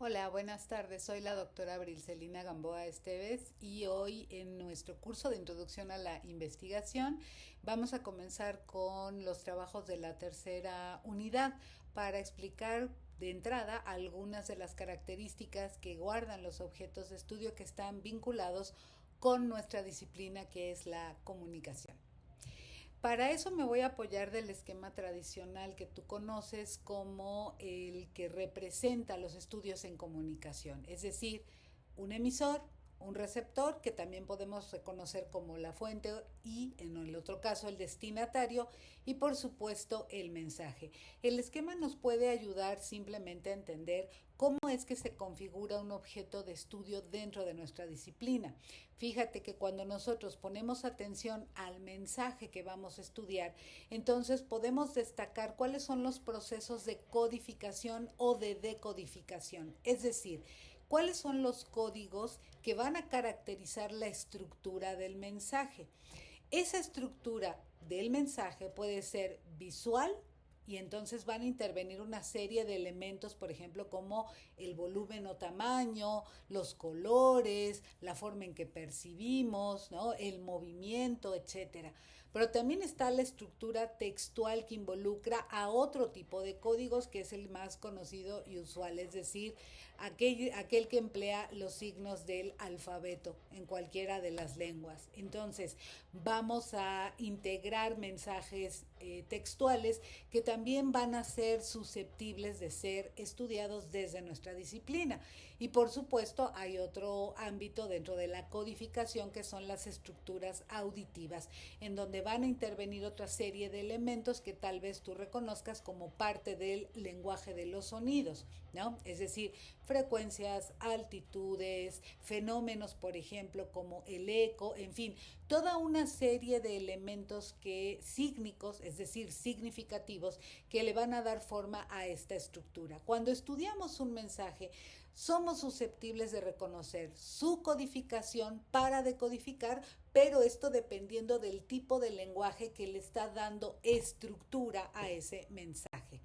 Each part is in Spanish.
Hola, buenas tardes. Soy la doctora Brilcelina Gamboa Esteves y hoy en nuestro curso de introducción a la investigación vamos a comenzar con los trabajos de la tercera unidad para explicar de entrada algunas de las características que guardan los objetos de estudio que están vinculados con nuestra disciplina que es la comunicación. Para eso me voy a apoyar del esquema tradicional que tú conoces como el que representa los estudios en comunicación, es decir, un emisor, un receptor, que también podemos reconocer como la fuente y en el otro caso el destinatario y por supuesto el mensaje. El esquema nos puede ayudar simplemente a entender cómo es que se configura un objeto de estudio dentro de nuestra disciplina. Fíjate que cuando nosotros ponemos atención al mensaje que vamos a estudiar, entonces podemos destacar cuáles son los procesos de codificación o de decodificación, es decir, cuáles son los códigos que van a caracterizar la estructura del mensaje. Esa estructura del mensaje puede ser visual, y entonces van a intervenir una serie de elementos, por ejemplo, como el volumen o tamaño, los colores, la forma en que percibimos, ¿no? El movimiento, etcétera. Pero también está la estructura textual que involucra a otro tipo de códigos que es el más conocido y usual, es decir, aquel que emplea los signos del alfabeto en cualquiera de las lenguas. Entonces, vamos a integrar mensajes textuales que también van a ser susceptibles de ser estudiados desde nuestra disciplina. Y por supuesto hay otro ámbito dentro de la codificación que son las estructuras auditivas, en donde van a intervenir otra serie de elementos que tal vez tú reconozcas como parte del lenguaje de los sonidos, ¿no? Es decir, frecuencias, altitudes, fenómenos, por ejemplo, como el eco, en fin, toda una serie de elementos que sígnicos, es decir, significativos, que le van a dar forma a esta estructura. Cuando estudiamos un mensaje, somos susceptibles de reconocer su codificación para decodificar, pero esto dependiendo del tipo de lenguaje que le está dando estructura a ese mensaje.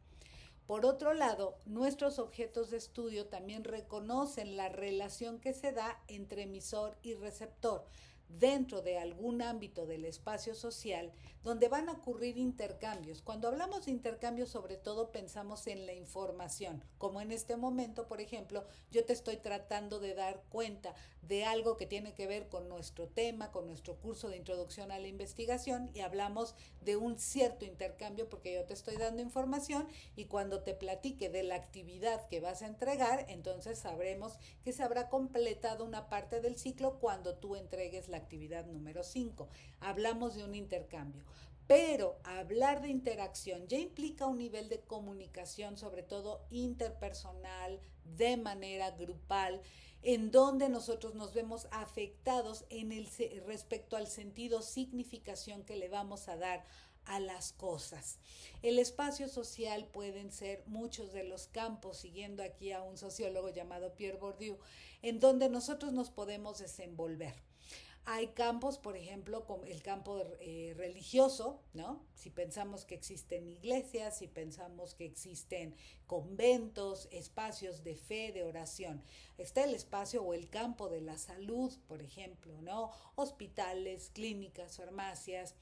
Por otro lado, nuestros objetos de estudio también reconocen la relación que se da entre emisor y receptor dentro de algún ámbito del espacio social donde van a ocurrir intercambios. Cuando hablamos de intercambios, sobre todo pensamos en la información, como en este momento, por ejemplo, yo te estoy tratando de dar cuenta de algo que tiene que ver con nuestro tema, con nuestro curso de introducción a la investigación y hablamos de un cierto intercambio porque yo te estoy dando información y cuando te platique de la actividad que vas a entregar, entonces sabremos que se habrá completado una parte del ciclo cuando tú entregues la actividad número 5. Hablamos de un intercambio. Pero hablar de interacción ya implica un nivel de comunicación, sobre todo interpersonal, de manera grupal, en donde nosotros nos vemos afectados en el, respecto al sentido, significación que le vamos a dar a las cosas. El espacio social pueden ser muchos de los campos, siguiendo aquí a un sociólogo llamado Pierre Bourdieu, en donde nosotros nos podemos desenvolver. Hay campos, por ejemplo, como el campo religioso, ¿no? Si pensamos que existen iglesias, si pensamos que existen conventos, espacios de fe, de oración. Está el espacio o el campo de la salud, por ejemplo, ¿no? Hospitales, clínicas, farmacias.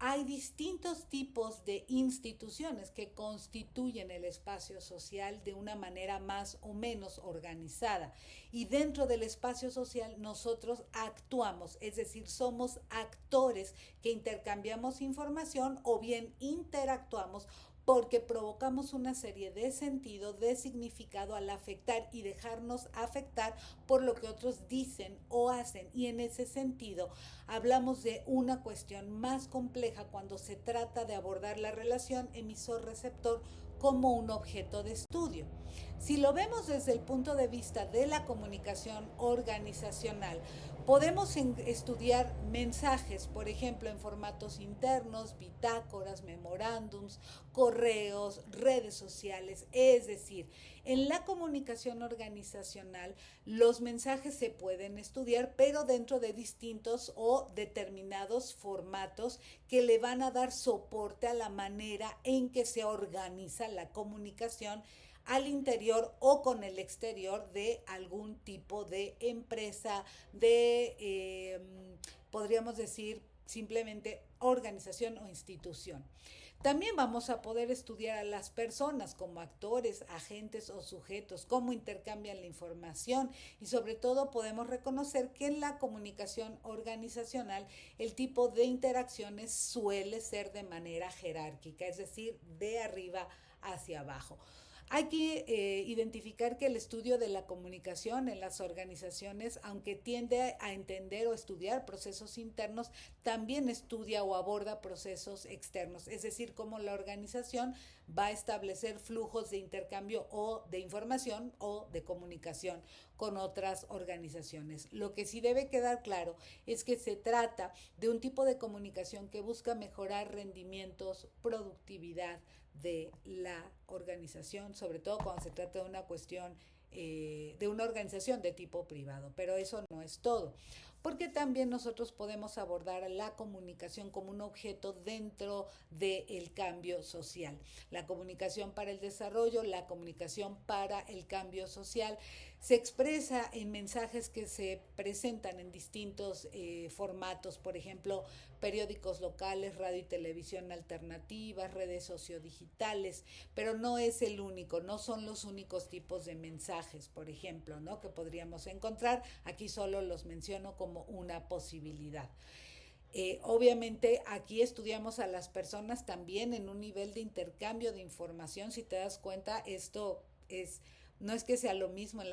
Hay distintos tipos de instituciones que constituyen el espacio social de una manera más o menos organizada. Y dentro del espacio social nosotros actuamos, es decir, somos actores que intercambiamos información o bien interactuamos porque provocamos una serie de sentido, de significado al afectar y dejarnos afectar por lo que otros dicen o hacen. Y en ese sentido hablamos de una cuestión más compleja cuando se trata de abordar la relación emisor-receptor como un objeto de estudio. Si lo vemos desde el punto de vista de la comunicación organizacional, podemos estudiar mensajes, por ejemplo, en formatos internos, bitácoras, memorándums, correos, redes sociales. Es decir, en la comunicación organizacional los mensajes se pueden estudiar, pero dentro de distintos o determinados formatos que le van a dar soporte a la manera en que se organiza la comunicación al interior o con el exterior de algún tipo de empresa, podríamos decir, simplemente organización o institución. También vamos a poder estudiar a las personas como actores, agentes o sujetos, cómo intercambian la información y sobre todo podemos reconocer que en la comunicación organizacional el tipo de interacciones suele ser de manera jerárquica, es decir, de arriba hacia abajo. Hay que identificar que el estudio de la comunicación en las organizaciones, aunque tiende a entender o estudiar procesos internos, también estudia o aborda procesos externos, es decir, cómo la organización va a establecer flujos de intercambio o de información o de comunicación con otras organizaciones. Lo que sí debe quedar claro es que se trata de un tipo de comunicación que busca mejorar rendimientos, productividad de la organización, sobre todo cuando se trata de una cuestión de una organización de tipo privado. Pero eso no es todo, porque también nosotros podemos abordar la comunicación como un objeto dentro del cambio social. La comunicación para el desarrollo, la comunicación para el cambio social, se expresa en mensajes que se presentan en distintos formatos, por ejemplo, periódicos locales, radio y televisión alternativas, redes sociodigitales, pero no es el único, no son los únicos tipos de mensajes, por ejemplo, ¿no? Que podríamos encontrar. Aquí solo los menciono como una posibilidad. Obviamente aquí estudiamos a las personas también en un nivel de intercambio de información. Si te das cuenta, esto es no es que sea lo mismo en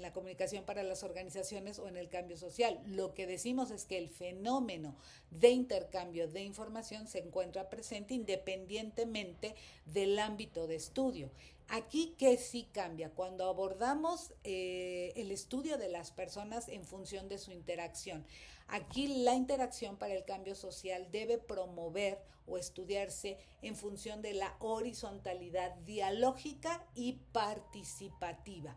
la comunicación para las organizaciones o en el cambio social. Lo que decimos es que el fenómeno de intercambio de información se encuentra presente independientemente del ámbito de estudio. Aquí que sí cambia cuando abordamos el estudio de las personas en función de su interacción. Aquí la interacción para el cambio social debe promover o estudiarse en función de la horizontalidad dialógica y participativa.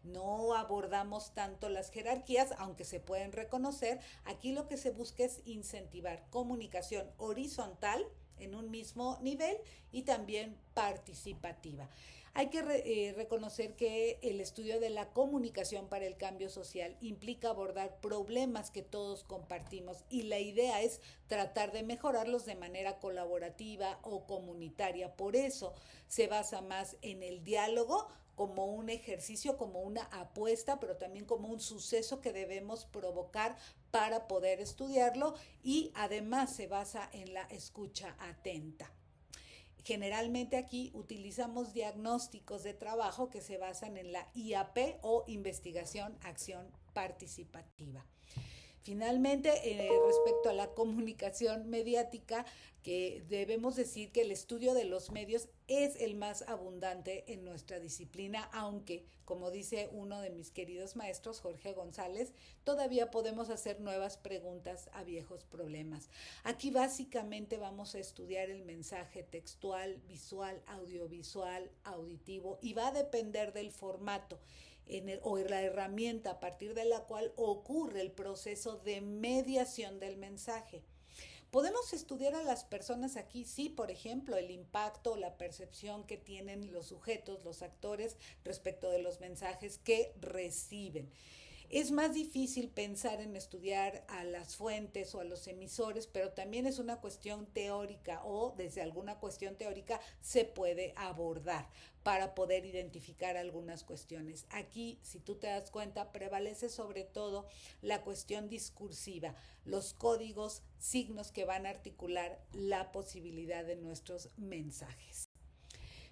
No abordamos tanto las jerarquías, aunque se pueden reconocer. Aquí lo que se busca es incentivar comunicación horizontal en un mismo nivel y también participativa. Hay que reconocer que el estudio de la comunicación para el cambio social implica abordar problemas que todos compartimos y la idea es tratar de mejorarlos de manera colaborativa o comunitaria. Por eso se basa más en el diálogo como un ejercicio, como una apuesta, pero también como un suceso que debemos provocar para poder estudiarlo y además se basa en la escucha atenta. Generalmente aquí utilizamos diagnósticos de trabajo que se basan en la IAP o investigación, acción participativa. Finalmente, respecto a la comunicación mediática, que debemos decir que el estudio de los medios es el más abundante en nuestra disciplina, aunque, como dice uno de mis queridos maestros, Jorge González, todavía podemos hacer nuevas preguntas a viejos problemas. Aquí básicamente vamos a estudiar el mensaje textual, visual, audiovisual, auditivo y va a depender del formato o la herramienta a partir de la cual ocurre el proceso de mediación del mensaje. Podemos estudiar a las personas aquí, sí, por ejemplo, el impacto, la percepción que tienen los sujetos, los actores respecto de los mensajes que reciben. Es más difícil pensar en estudiar a las fuentes o a los emisores, pero también es una cuestión teórica o desde alguna cuestión teórica se puede abordar para poder identificar algunas cuestiones. Aquí, si tú te das cuenta, prevalece sobre todo la cuestión discursiva, los códigos, signos que van a articular la posibilidad de nuestros mensajes.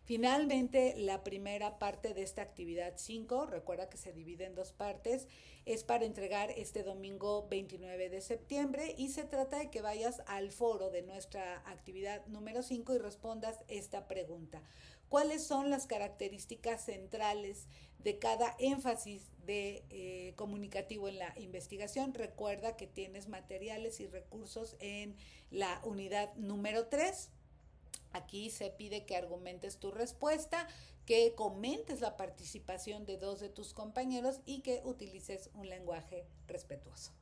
Finalmente, la primera parte de esta actividad 5, recuerda que se divide en dos partes, es para entregar este domingo 29 de septiembre y se trata de que vayas al foro de nuestra actividad número 5 y respondas esta pregunta. ¿Cuáles son las características centrales de cada énfasis de comunicativo en la investigación? Recuerda que tienes materiales y recursos en la unidad número 3. Aquí se pide que argumentes tu respuesta, que comentes la participación de dos de tus compañeros y que utilices un lenguaje respetuoso.